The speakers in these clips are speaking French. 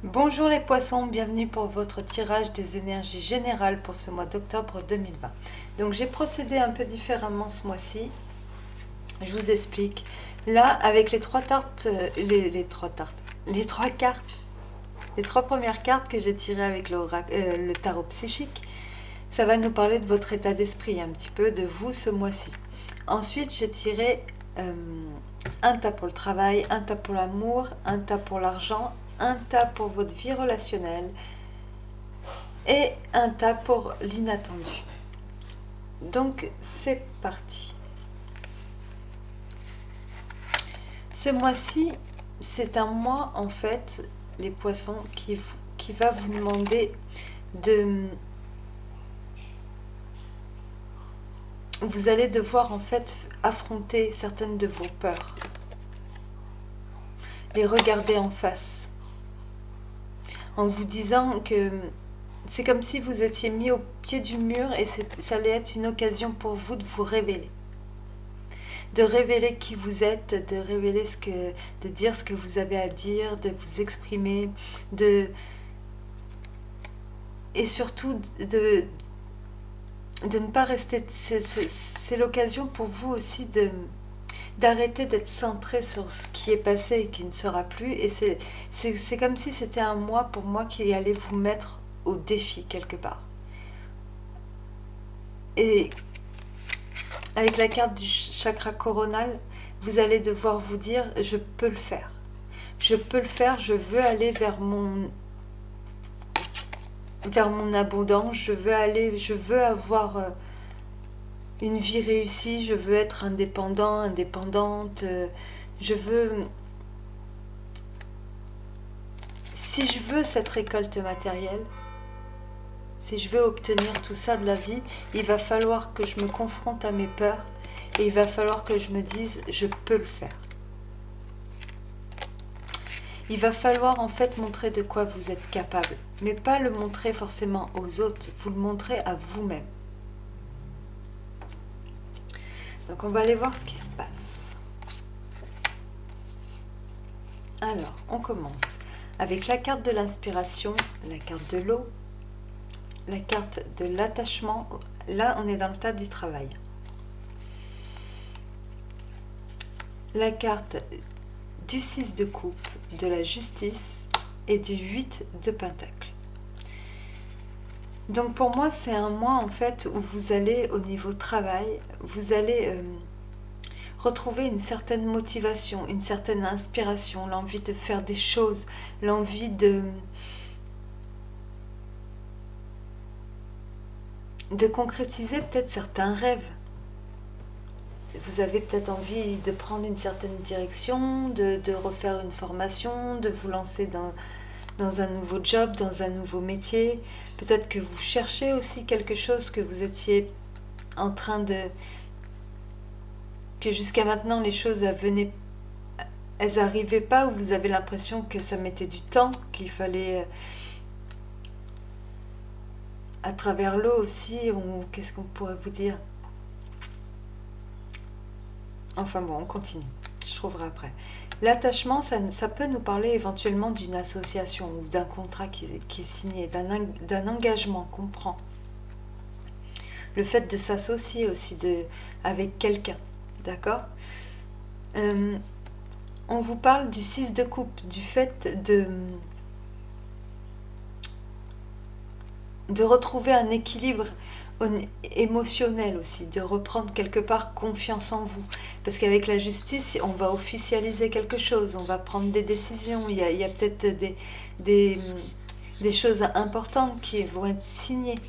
Bonjour les poissons, bienvenue pour votre tirage des énergies générales pour ce mois d'octobre 2020. Donc j'ai procédé un peu différemment ce mois-ci, je vous explique. Là, avec les trois tartes, les trois cartes, les trois premières cartes que j'ai tirées avec le tarot psychique, ça va nous parler de votre état d'esprit, un petit peu de vous ce mois-ci. Ensuite, j'ai tiré euh, un tas pour le travail, un tas pour l'amour, un tas pour l'argent, un tas pour votre vie relationnelle et un tas pour l'inattendu. Donc c'est parti. Ce mois-ci, c'est un mois en fait, les poissons, qui va vous demander de... Vous allez devoir en fait affronter certaines de vos peurs, les regarder en face, en vous disant que c'est comme si vous étiez mis au pied du mur et ça allait être une occasion pour vous de vous révéler. De révéler qui vous êtes, de révéler de dire ce que vous avez à dire, de vous exprimer, et surtout de ne pas rester. C'est l'occasion pour vous aussi d'arrêter d'être centré sur ce qui est passé et qui ne sera plus. Et c'est comme si c'était un mois pour moi qui allait vous mettre au défi quelque part. Et avec la carte du chakra coronal, vous allez devoir vous dire je peux le faire. Je peux le faire, je veux aller vers mon abondance, je veux avoir une vie réussie, je veux être indépendant, indépendante, je veux... Si je veux cette récolte matérielle, si je veux obtenir tout ça de la vie, il va falloir que je me confronte à mes peurs et il va falloir que je me dise je peux le faire. Il va falloir en fait montrer de quoi vous êtes capable, mais pas le montrer forcément aux autres, vous le montrez à vous-même. Donc on va aller voir ce qui se passe. Alors, on commence avec la carte de l'inspiration, la carte de l'eau, la carte de l'attachement. Là, on est dans le tas du travail. La carte du 6 de coupe, de la justice et du 8 de pentacle. Donc pour moi, c'est un mois en fait où vous allez au niveau travail, vous allez retrouver une certaine motivation, une certaine inspiration, l'envie de faire des choses, l'envie de concrétiser peut-être certains rêves. Vous avez peut-être envie de prendre une certaine direction, de refaire une formation, de vous lancer dans un nouveau job, dans un nouveau métier. Peut-être que vous cherchez aussi quelque chose que vous étiez en train de... que jusqu'à maintenant les choses elles n'arrivaient pas, ou vous avez l'impression que ça mettait du temps, qu'il fallait... à travers l'eau aussi, qu'est-ce qu'on pourrait vous dire? Enfin bon, on continue. Je trouverai après. L'attachement, ça peut nous parler éventuellement d'une association ou d'un contrat qui est signé, d'un engagement qu'on prend. Le fait de s'associer aussi avec quelqu'un, d'accord? On vous parle du 6 de coupe, du fait de retrouver un équilibre émotionnel aussi, de reprendre quelque part confiance en vous. Parce qu'avec la justice, on va officialiser quelque chose, on va prendre des décisions, il y a peut-être des, des choses importantes qui vont être signées.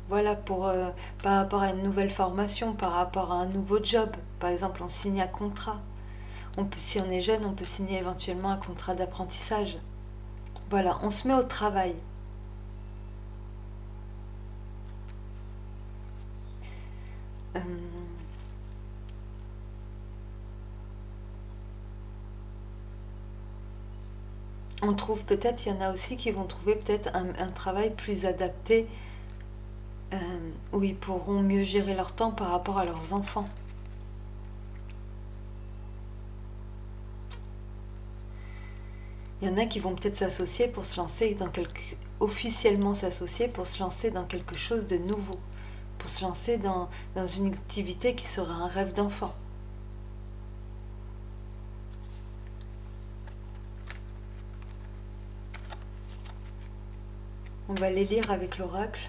Voilà, par rapport à une nouvelle formation, par rapport à un nouveau job. Par exemple, on signe un contrat. Si on est jeune, on peut signer éventuellement un contrat d'apprentissage. Voilà, on se met au travail. Euh, on trouve peut-être, il y en a aussi qui vont trouver peut-être un travail plus adapté, où ils pourront mieux gérer leur temps par rapport à leurs enfants. Il y en a qui vont peut-être s'associer pour se lancer dans officiellement s'associer pour se lancer dans quelque chose de nouveau, pour se lancer dans une activité qui sera un rêve d'enfant. On va les lire avec l'oracle.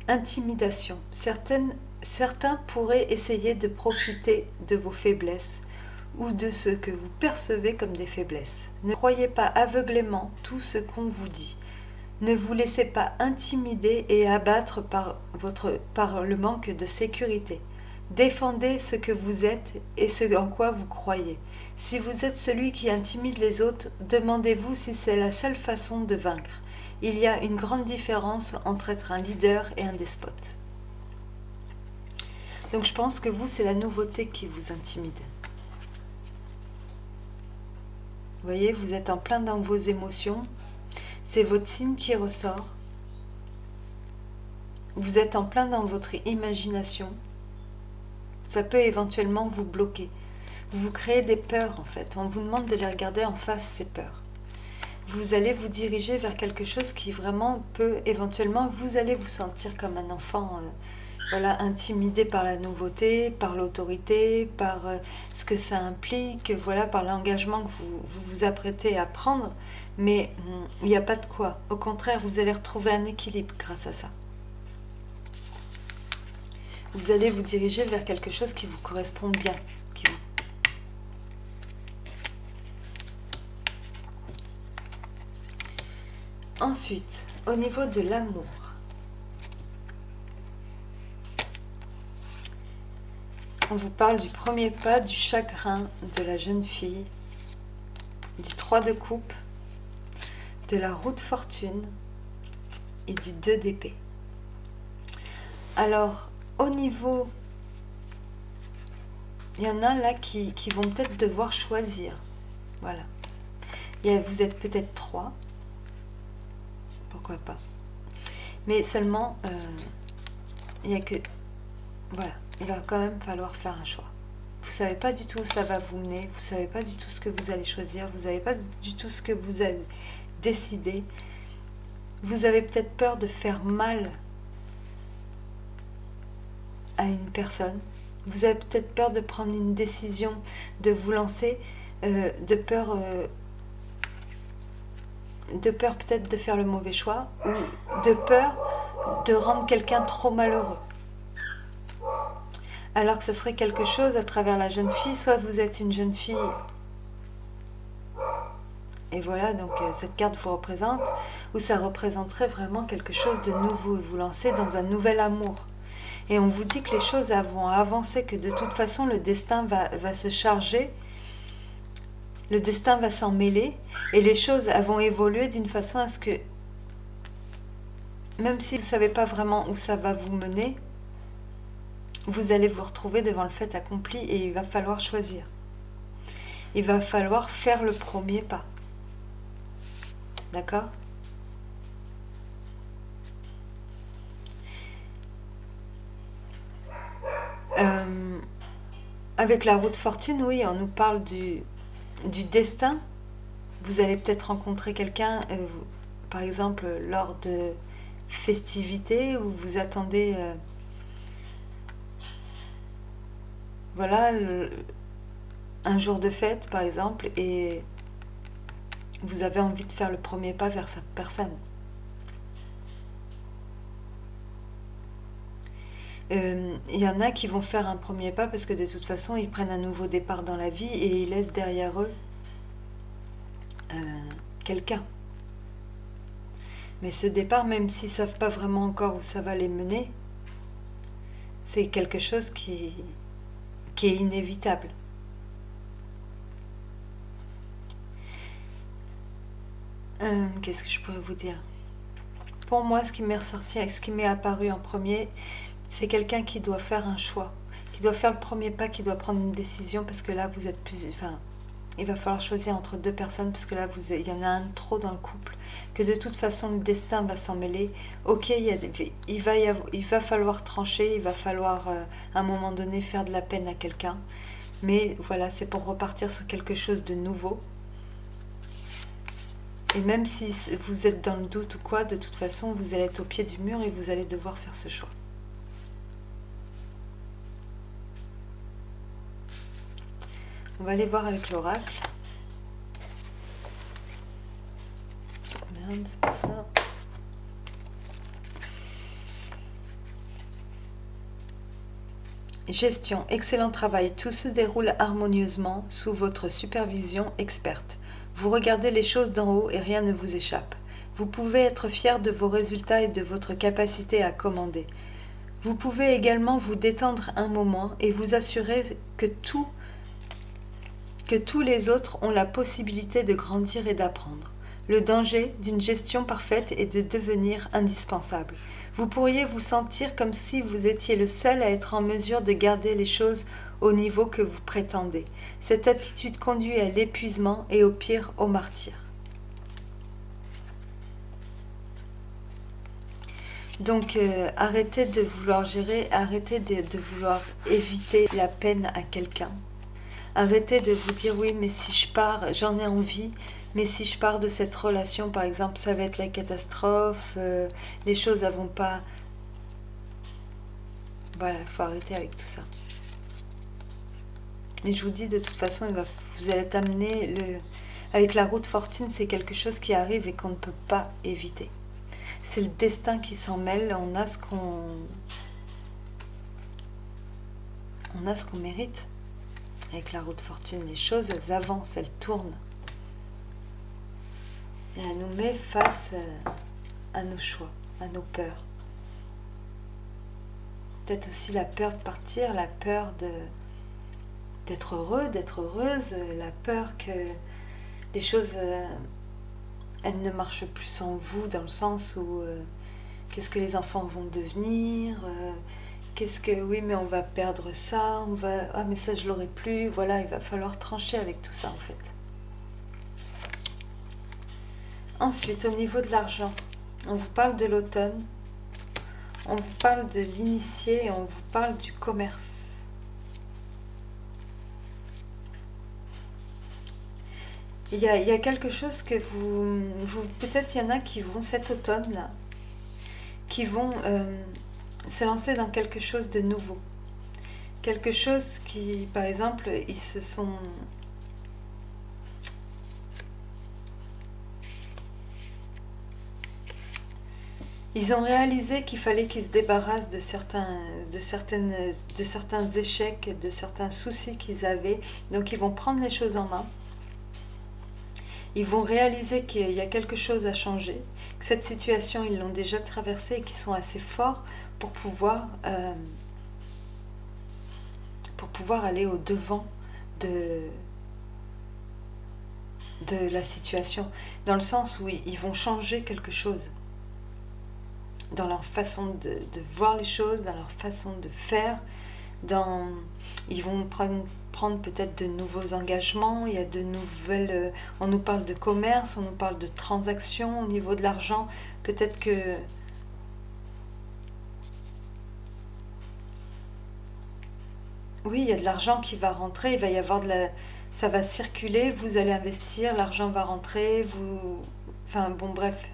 Intimidation. Certains pourraient essayer de profiter de vos faiblesses ou de ce que vous percevez comme des faiblesses. Ne croyez pas aveuglément tout ce qu'on vous dit. Ne vous laissez pas intimider et abattre par le manque de sécurité. Défendez ce que vous êtes et ce en quoi vous croyez. Si vous êtes celui qui intimide les autres, demandez-vous si c'est la seule façon de vaincre. Il y a une grande différence entre être un leader et un despote. Donc je pense que vous, c'est la nouveauté qui vous intimide. Vous voyez, vous êtes en plein dans vos émotions. C'est votre signe qui ressort. Vous êtes en plein dans votre imagination. Ça peut éventuellement vous bloquer. Vous vous créez des peurs en fait. On vous demande de les regarder en face, ces peurs. Vous allez vous diriger vers quelque chose qui vraiment peut éventuellement, vous allez vous sentir comme un enfant, voilà, intimidé par la nouveauté, par l'autorité, par ce que ça implique, voilà, par l'engagement que vous apprêtez à prendre. Mais il n'y a pas de quoi. Au contraire, vous allez retrouver un équilibre grâce à ça. Vous allez vous diriger vers quelque chose qui vous correspond bien, Ensuite, au niveau de l'amour, on vous parle du premier pas, du chagrin de la jeune fille, du 3 de coupe, de la roue de fortune et du 2 d'épée. Alors, au niveau, il y en a là qui vont peut-être devoir choisir. Voilà. Vous êtes peut-être 3. Pourquoi pas. Mais seulement, il n'y a que... Voilà, il va quand même falloir faire un choix. Vous ne savez pas du tout où ça va vous mener, vous ne savez pas du tout ce que vous allez choisir, vous ne savez pas du tout ce que vous allez décider. Vous avez peut-être peur de faire mal à une personne. Vous avez peut-être peur de prendre une décision, de vous lancer, de peur peut-être de faire le mauvais choix, ou de peur de rendre quelqu'un trop malheureux. Alors que ce serait quelque chose à travers la jeune fille, soit vous êtes une jeune fille, et voilà, donc cette carte vous représente, ou ça représenterait vraiment quelque chose de nouveau, vous lancez dans un nouvel amour. Et on vous dit que les choses vont avancer, que de toute façon le destin va se charger, le destin va s'en mêler, et les choses vont évoluer d'une façon à ce que, même si vous ne savez pas vraiment où ça va vous mener, vous allez vous retrouver devant le fait accompli et il va falloir choisir. Il va falloir faire le premier pas. D'accord ? Avec la roue de fortune, oui, on nous parle du destin. Vous allez peut-être rencontrer quelqu'un, par exemple, lors de festivités où vous attendez... voilà, un jour de fête, par exemple, et vous avez envie de faire le premier pas vers cette personne. Il y en a qui vont faire un premier pas parce que de toute façon, ils prennent un nouveau départ dans la vie et ils laissent derrière eux quelqu'un. Mais ce départ, même s'ils ne savent pas vraiment encore où ça va les mener, c'est quelque chose qui est inévitable. Qu'est-ce que je pourrais vous dire ? Pour moi, ce qui m'est ressorti et ce qui m'est apparu en premier, c'est quelqu'un qui doit faire un choix, qui doit faire le premier pas, qui doit prendre une décision, parce que là, vous êtes plus... Enfin, il va falloir choisir entre deux personnes, parce que là, il y en a un trop dans le couple, que de toute façon, le destin va s'en mêler. Ok, il va falloir trancher, il va falloir, à un moment donné, faire de la peine à quelqu'un. Mais voilà, c'est pour repartir sur quelque chose de nouveau. Et même si vous êtes dans le doute ou quoi, de toute façon, vous allez être au pied du mur et vous allez devoir faire ce choix. On va aller voir avec l'oracle. Merde, c'est pas ça. Gestion, excellent travail. Tout se déroule harmonieusement sous votre supervision experte. Vous regardez les choses d'en haut et rien ne vous échappe. Vous pouvez être fier de vos résultats et de votre capacité à commander. Vous pouvez également vous détendre un moment et vous assurer que tous les autres ont la possibilité de grandir et d'apprendre. Le danger d'une gestion parfaite est de devenir indispensable. Vous pourriez vous sentir comme si vous étiez le seul à être en mesure de garder les choses au niveau que vous prétendez. Cette attitude conduit à l'épuisement et au pire au martyre. Donc arrêtez de vouloir gérer, arrêtez de vouloir éviter la peine à quelqu'un. Arrêtez de vous dire oui, mais si je pars, j'en ai envie, mais si je pars de cette relation, par exemple, ça va être la catastrophe, les choses ne vont pas... Voilà, il faut arrêter avec tout ça. Mais je vous dis, de toute façon, vous allez être amené... Avec la roue de fortune, c'est quelque chose qui arrive et qu'on ne peut pas éviter. C'est le destin qui s'en mêle, on a ce qu'on mérite. Avec la roue de fortune, les choses, elles avancent, elles tournent. Et elle nous met face à nos choix, à nos peurs. Peut-être aussi la peur de partir, la peur d'être heureux, d'être heureuse, la peur que les choses, elles ne marchent plus sans vous, dans le sens où qu'est-ce que les enfants vont devenir, qu'est-ce que, oui, mais on va perdre ça, ah, mais ça, je l'aurai plus. Voilà, il va falloir trancher avec tout ça, en fait. Ensuite, au niveau de l'argent, on vous parle de l'automne, on vous parle de l'initié et on vous parle du commerce. Il y a quelque chose que peut-être il y en a qui vont cet automne-là, qui vont... se lancer dans quelque chose de nouveau. Quelque chose qui, par exemple, ils ont réalisé qu'il fallait qu'ils se débarrassent de certains échecs, de certains soucis qu'ils avaient. Donc ils vont prendre les choses en main. Ils vont réaliser qu'il y a quelque chose à changer, que cette situation, ils l'ont déjà traversée et qu'ils sont assez forts pour pouvoir aller au-devant de la situation, dans le sens où ils vont changer quelque chose dans leur façon de voir les choses, dans leur façon de faire, ils vont prendre peut-être de nouveaux engagements, il y a de nouvelles... on nous parle de commerce, on nous parle de transactions au niveau de l'argent, peut-être que... Oui, il y a de l'argent qui va rentrer, il va y avoir ça va circuler, vous allez investir, l'argent va rentrer, Enfin bon, bref,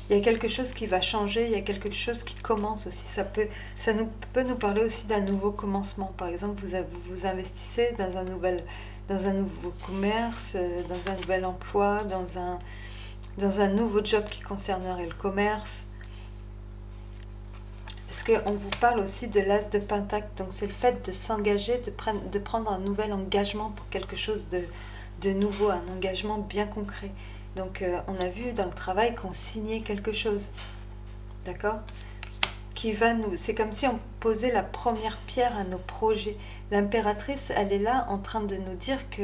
il y a quelque chose qui va changer, il y a quelque chose qui commence aussi. peut nous parler aussi d'un nouveau commencement. Par exemple, vous investissez dans un nouveau commerce, dans un nouvel emploi, dans un nouveau job qui concernerait le commerce. Parce qu'on vous parle aussi de l'as de pentacle, donc c'est le fait de s'engager, de prendre un nouvel engagement pour quelque chose de nouveau, un engagement bien concret. Donc on a vu dans le travail qu'on signait quelque chose, d'accord, c'est comme si on posait la première pierre à nos projets. L'impératrice, elle est là en train de nous dire que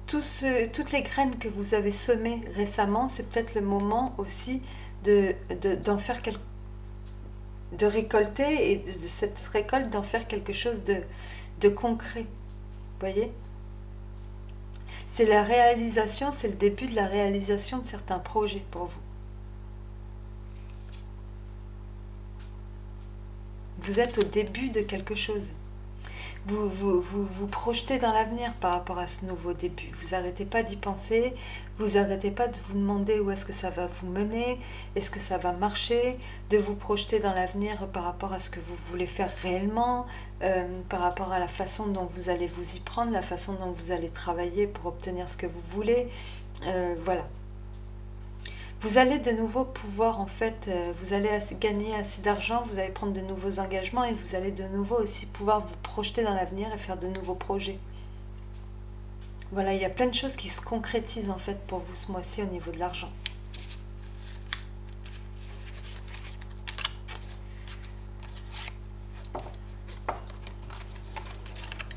toutes les graines que vous avez semées récemment, c'est peut-être le moment aussi d'en faire de récolter et de cette récolte d'en faire quelque chose de concret. Vous voyez? C'est la réalisation, c'est le début de la réalisation de certains projets pour vous. Vous êtes au début de quelque chose. Vous projetez dans l'avenir par rapport à ce nouveau début. Vous n'arrêtez pas d'y penser, vous n'arrêtez pas de vous demander où est-ce que ça va vous mener, est-ce que ça va marcher, de vous projeter dans l'avenir par rapport à ce que vous voulez faire réellement, par rapport à la façon dont vous allez vous y prendre, la façon dont vous allez travailler pour obtenir ce que vous voulez. Voilà. Vous allez de nouveau pouvoir, en fait, vous allez gagner assez d'argent, vous allez prendre de nouveaux engagements et vous allez de nouveau aussi pouvoir vous projeter dans l'avenir et faire de nouveaux projets. Voilà, il y a plein de choses qui se concrétisent en fait pour vous ce mois-ci au niveau de l'argent.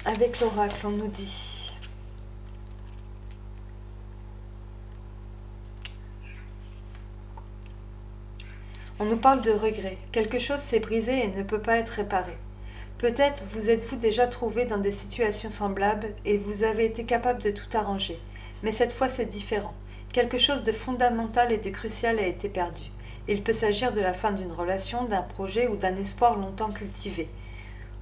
Avec l'oracle, on nous dit... On nous parle de regret. Quelque chose s'est brisé et ne peut pas être réparé. Peut-être vous êtes-vous déjà trouvé dans des situations semblables et vous avez été capable de tout arranger. Mais cette fois c'est différent. Quelque chose de fondamental et de crucial a été perdu. Il peut s'agir de la fin d'une relation, d'un projet ou d'un espoir longtemps cultivé.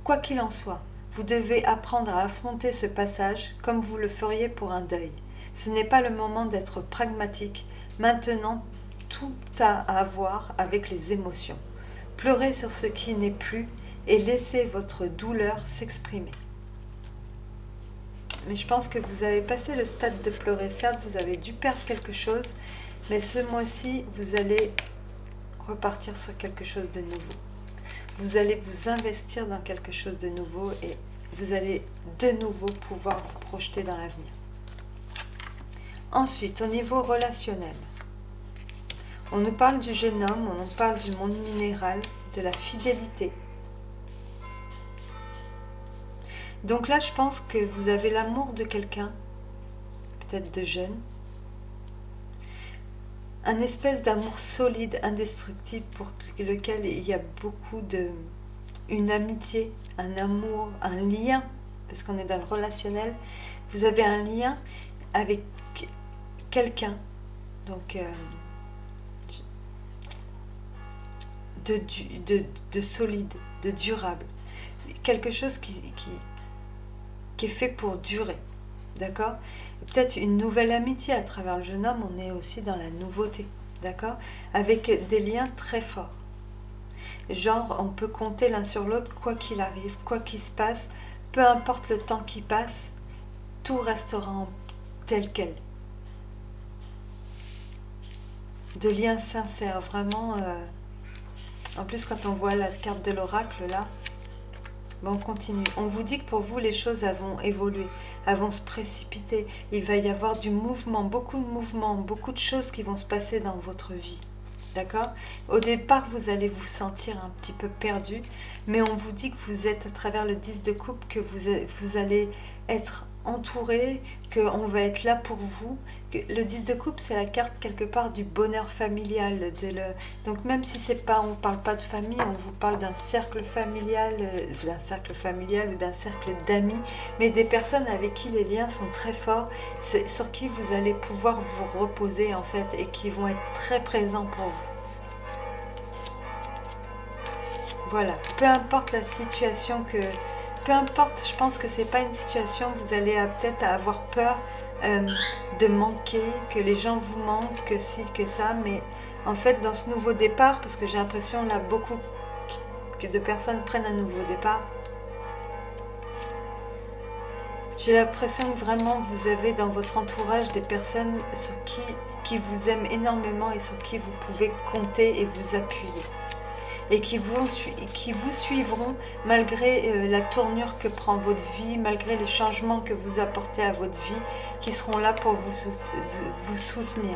Quoi qu'il en soit, vous devez apprendre à affronter ce passage comme vous le feriez pour un deuil. Ce n'est pas le moment d'être pragmatique. Maintenant, tout a à voir avec les émotions. Pleurez sur ce qui n'est plus et laissez votre douleur s'exprimer. Mais je pense que vous avez passé le stade de pleurer. Certes, vous avez dû perdre quelque chose, mais ce mois-ci, vous allez repartir sur quelque chose de nouveau. Vous allez vous investir dans quelque chose de nouveau et vous allez de nouveau pouvoir vous projeter dans l'avenir. Ensuite, au niveau relationnel, on nous parle du jeune homme, on nous parle du monde minéral, de la fidélité. Donc là, je pense que vous avez l'amour de quelqu'un, peut-être de jeune, un espèce d'amour solide, indestructible, pour lequel il y a beaucoup de... une amitié, un amour, un lien, parce qu'on est dans le relationnel. Vous avez un lien avec quelqu'un, donc... de solide, de durable. Quelque chose qui est fait pour durer. D'accord? Peut-être une nouvelle amitié à travers le jeune homme, on est aussi dans la nouveauté. D'accord? Avec des liens très forts. Genre, on peut compter l'un sur l'autre, quoi qu'il arrive, quoi qu'il se passe, peu importe le temps qui passe, tout restera tel quel. De liens sincères, vraiment... En plus, quand on voit la carte de l'oracle, là, on continue. On vous dit que pour vous, les choses vont évoluer, elles vont se précipiter. Il va y avoir du mouvement, beaucoup de choses qui vont se passer dans votre vie. D'accord? Au départ, vous allez vous sentir un petit peu perdu, mais on vous dit que vous êtes, à travers le 10 de coupe, que vous allez être entouré, qu'on va être là pour vous. Le 10 de coupe, c'est la carte quelque part du bonheur familial. Donc même si c'est pas, on ne parle pas de famille, on vous parle d'un cercle familial ou d'un cercle d'amis, mais des personnes avec qui les liens sont très forts, sur qui vous allez pouvoir vous reposer en fait, et qui vont être très présents pour vous. Voilà, peu importe la situation peu importe, je pense que c'est pas une situation, vous allez peut-être avoir peur de manquer, que les gens vous manquent, que ci, que ça, mais en fait dans ce nouveau départ, parce que j'ai l'impression là beaucoup de personnes prennent un nouveau départ, j'ai l'impression que vraiment vous avez dans votre entourage des personnes qui vous aiment énormément et sur qui vous pouvez compter et vous appuyer. Et qui vous suivront malgré la tournure que prend votre vie, malgré les changements que vous apportez à votre vie, qui seront là pour vous soutenir.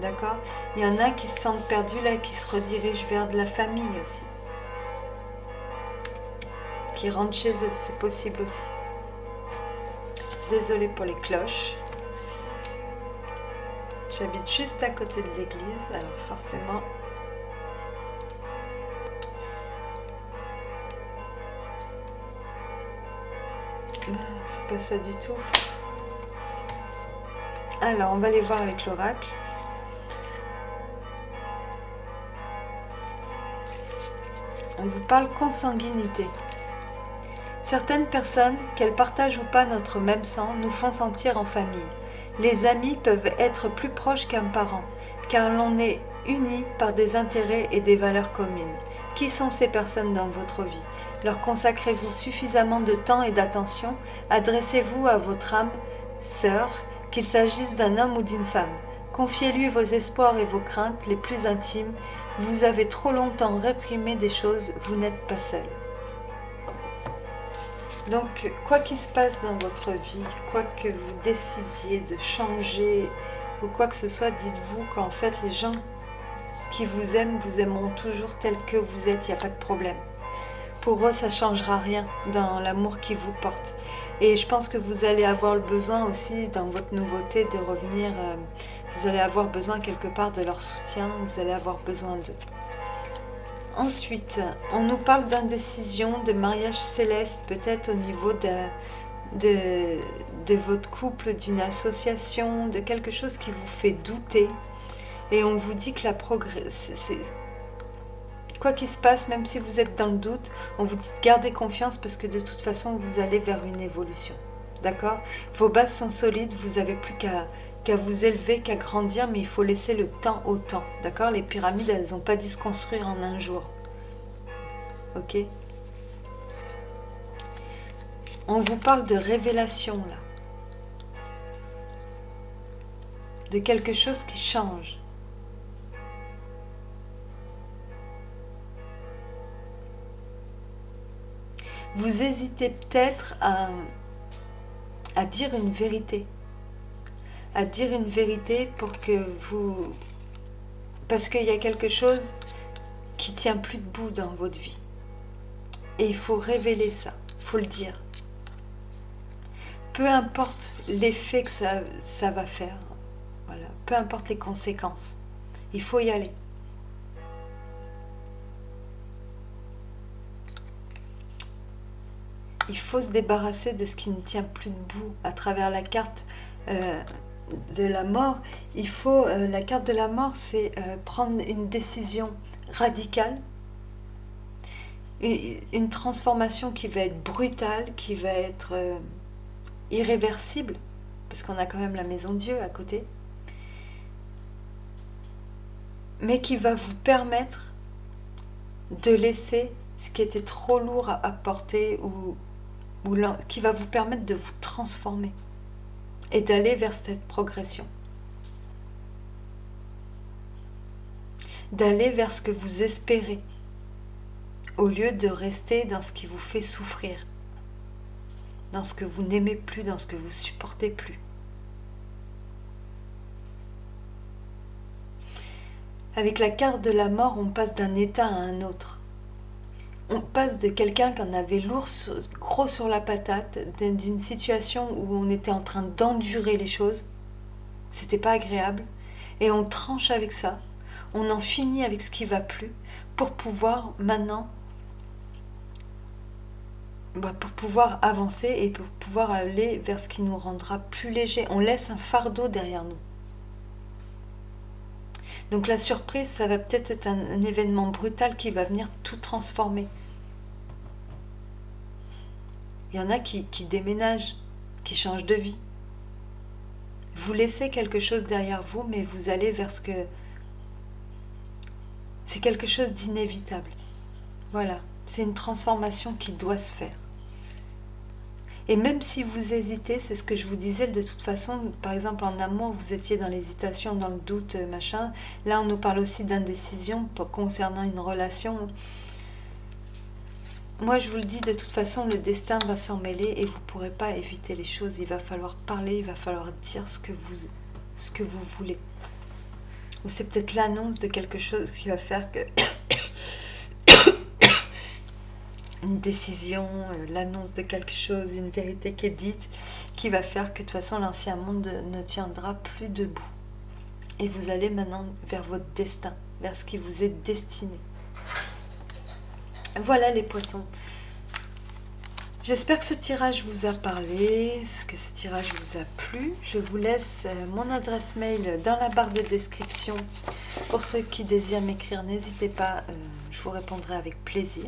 D'accord? Il y en a qui se sentent perdus là, qui se redirigent vers de la famille aussi. Qui rentrent chez eux, c'est possible aussi. Désolée pour les cloches. J'habite juste à côté de l'église, alors forcément... C'est pas ça du tout. Alors, on va aller voir avec l'oracle. On vous parle consanguinité. Certaines personnes, qu'elles partagent ou pas notre même sang, nous font sentir en famille. Les amis peuvent être plus proches qu'un parent, car l'on est unis par des intérêts et des valeurs communes. Qui sont ces personnes dans votre vie? Leur consacrez-vous suffisamment de temps et d'attention? Adressez-vous à votre âme, sœur, qu'il s'agisse d'un homme ou d'une femme. Confiez-lui vos espoirs et vos craintes les plus intimes. Vous avez trop longtemps réprimé des choses, vous n'êtes pas seul. Donc, quoi qu'il se passe dans votre vie, quoi que vous décidiez de changer ou quoi que ce soit, dites-vous qu'en fait, les gens qui vous aimeront toujours tel que vous êtes, il n'y a pas de problème. Pour eux, ça ne changera rien dans l'amour qu'ils vous portent. Et je pense que vous allez avoir le besoin aussi, dans votre nouveauté, de revenir, vous allez avoir besoin quelque part de leur soutien, vous allez avoir besoin d'eux. Ensuite, on nous parle d'indécision, de mariage céleste, peut-être au niveau de votre couple, d'une association, de quelque chose qui vous fait douter. Et on vous dit que la quoi qu'il se passe, même si vous êtes dans le doute, on vous dit de garder confiance parce que de toute façon, vous allez vers une évolution. D'accord? Vos bases sont solides, vous n'avez plus qu'à vous élever, qu'à grandir, mais il faut laisser le temps au temps. D'accord? Les pyramides, elles n'ont pas dû se construire en un jour. Ok? On vous parle de révélation, là. De quelque chose qui change. Vous hésitez peut-être à dire une vérité. À dire une vérité pour que vous... Parce qu'il y a quelque chose qui tient plus debout dans votre vie. Et il faut révéler ça, il faut le dire. Peu importe l'effet que ça va faire, voilà. Peu importe les conséquences, il faut y aller. Il faut se débarrasser de ce qui ne tient plus debout à travers la carte de la mort. Il faut, la carte de la mort, c'est prendre une décision radicale, une transformation qui va être brutale, qui va être irréversible, parce qu'on a quand même la maison Dieu à côté, mais qui va vous permettre de laisser ce qui était trop lourd à porter ou qui va vous permettre de vous transformer et d'aller vers cette progression. D'aller vers ce que vous espérez, au lieu de rester dans ce qui vous fait souffrir, dans ce que vous n'aimez plus, dans ce que vous supportez plus. Avec la carte de la mort, on passe d'un état à un autre. On passe de quelqu'un qui en avait gros sur la patate, d'une situation où on était en train d'endurer les choses, c'était pas agréable, et on tranche avec ça, on en finit avec ce qui va plus, pour pouvoir maintenant, pour pouvoir avancer et pour pouvoir aller vers ce qui nous rendra plus léger. On laisse un fardeau derrière nous. Donc la surprise, ça va peut-être être un événement brutal qui va venir tout transformer. Il y en a qui déménagent, qui changent de vie. Vous laissez quelque chose derrière vous, mais vous allez vers ce que... C'est quelque chose d'inévitable. Voilà, c'est une transformation qui doit se faire. Et même si vous hésitez, c'est ce que je vous disais, de toute façon, par exemple en amour, vous étiez dans l'hésitation, dans le doute, machin. Là, on nous parle aussi d'indécision concernant une relation. Moi, je vous le dis, de toute façon, le destin va s'en mêler et vous ne pourrez pas éviter les choses. Il va falloir parler, il va falloir dire ce que vous voulez. Ou c'est peut-être l'annonce de quelque chose qui va faire que... une décision, l'annonce de quelque chose, une vérité qui est dite, qui va faire que de toute façon l'ancien monde ne tiendra plus debout. Et vous allez maintenant vers votre destin, vers ce qui vous est destiné. Voilà les poissons. J'espère que ce tirage vous a parlé, que ce tirage vous a plu. Je vous laisse mon adresse mail dans la barre de description. Pour ceux qui désirent m'écrire, n'hésitez pas, je vous répondrai avec plaisir.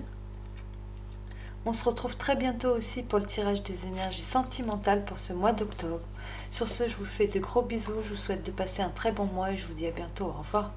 On se retrouve très bientôt aussi pour le tirage des énergies sentimentales pour ce mois d'octobre. Sur ce, je vous fais de gros bisous, je vous souhaite de passer un très bon mois et je vous dis à bientôt. Au revoir.